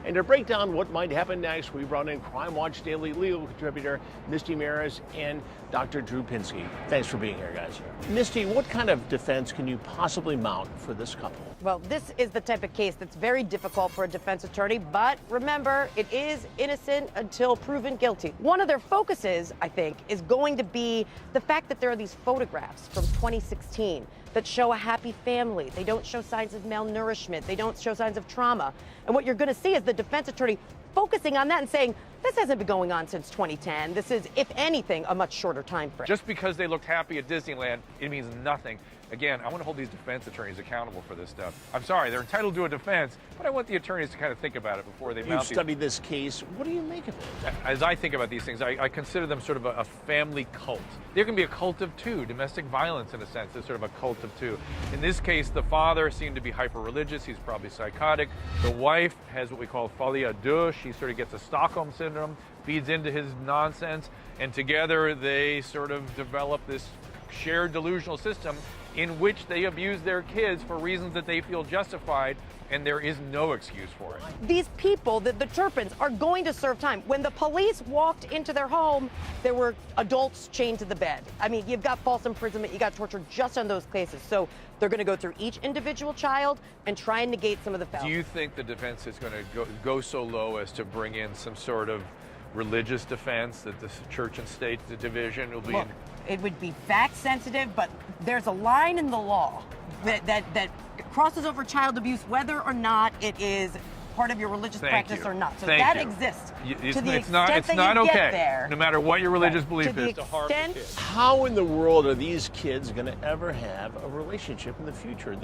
And to break down what might happen next, we brought in Crime Watch Daily legal contributor Misty Marris and Dr. Turpin. Thanks for being here, guys. Misty, what kind of defense can you possibly mount for this couple? Well, this is the type of case that's very difficult for a defense attorney, but remember, it is innocent until proven guilty. One of their focuses, I think, is going to be the fact that there are these photographs from 2016 that show a happy family. They don't show signs of malnourishment. They don't show signs of trauma. And what you're going to see is the defense attorney focusing on that and saying, this hasn't been going on since 2010. This is, if anything, a much shorter time frame. Just because they looked happy at Disneyland, it means nothing. Again, I want to hold these defense attorneys accountable for this stuff. I'm sorry, they're entitled to a defense, but I want the attorneys to kind of think about it before they mount You've studied this case. What do you make of it? As I think about these things, I consider them sort of a family cult. There can be a cult of two. Domestic violence, in a sense, is sort of a cult of two. In this case, the father seemed to be hyper-religious. He's probably psychotic. The wife has what we call folie à deux. She sort of gets a Stockholm syndrome, feeds into his nonsense, and together they sort of develop this shared delusional system in which they abuse their kids for reasons that they feel justified, and there is no excuse for it. These people, the Turpins, are going to serve time. When the police walked into their home, there were adults chained to the bed. I mean, you've got false imprisonment, you got torture just on those cases. So they're going to go through each individual child and try and negate some of the felons. Do you think the defense is going to go so low as to bring in some sort of religious defense, that the church and state division will be... Look, it would be fact sensitive, but there's a line in the law that crosses over child abuse, whether or not it is part of your religious practice or not. So that exists. It's not okay. No matter what your religious belief is. How in the world are these kids going to ever have a relationship in the future?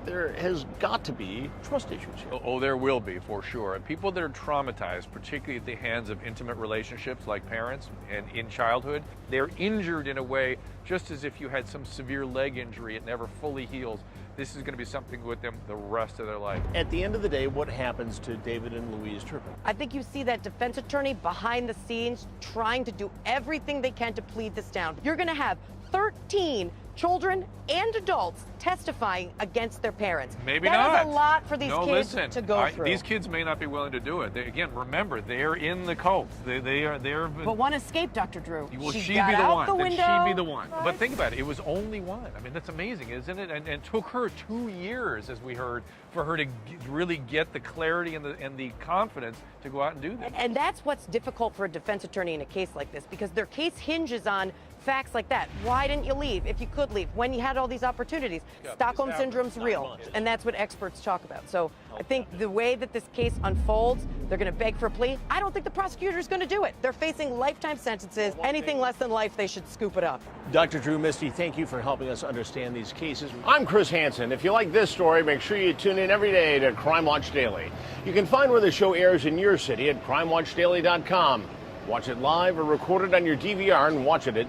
There has got to be trust issues here. Oh, there will be, for sure. And people that are traumatized, particularly at the hands of intimate relationships like parents and in childhood, they're injured in a way just as if you had some severe leg injury, it never fully heals. This is going to be something with them the rest of their life. At the end of the day, what happens to David and Louise Turpin? I think you see that defense attorney behind the scenes trying to do everything they can to plead this down. You're going to have 13 children and adults testifying against their parents. Maybe not. That is a lot for these kids to go through. These kids may not be willing to do it. Again, remember, they're in the cult. They're. But one escaped, Dr. Drew. Well, she she'd got be the out one. the window. Then she'd be the one. But think about it. It was only one. I mean, that's amazing, isn't it? And took her 2 years, as we heard, for her to really get the clarity and the confidence to go out and do this. And that's what's difficult for a defense attorney in a case like this, because their case hinges on facts like that. Why didn't you leave? If you could leave, when you had all these opportunities. Stockholm syndrome's real, and that's what experts talk about. So I think the way that this case unfolds, they're going to beg for a plea. I don't think the prosecutor's going to do it. They're facing lifetime sentences. Anything less than life, they should scoop it up. Dr. Drew, Misty, thank you for helping us understand these cases. I'm Chris Hansen. If you like this story, make sure you tune in every day to Crime Watch Daily. You can find where the show airs in your city at crimewatchdaily.com. Watch it live or record it on your DVR and watch it at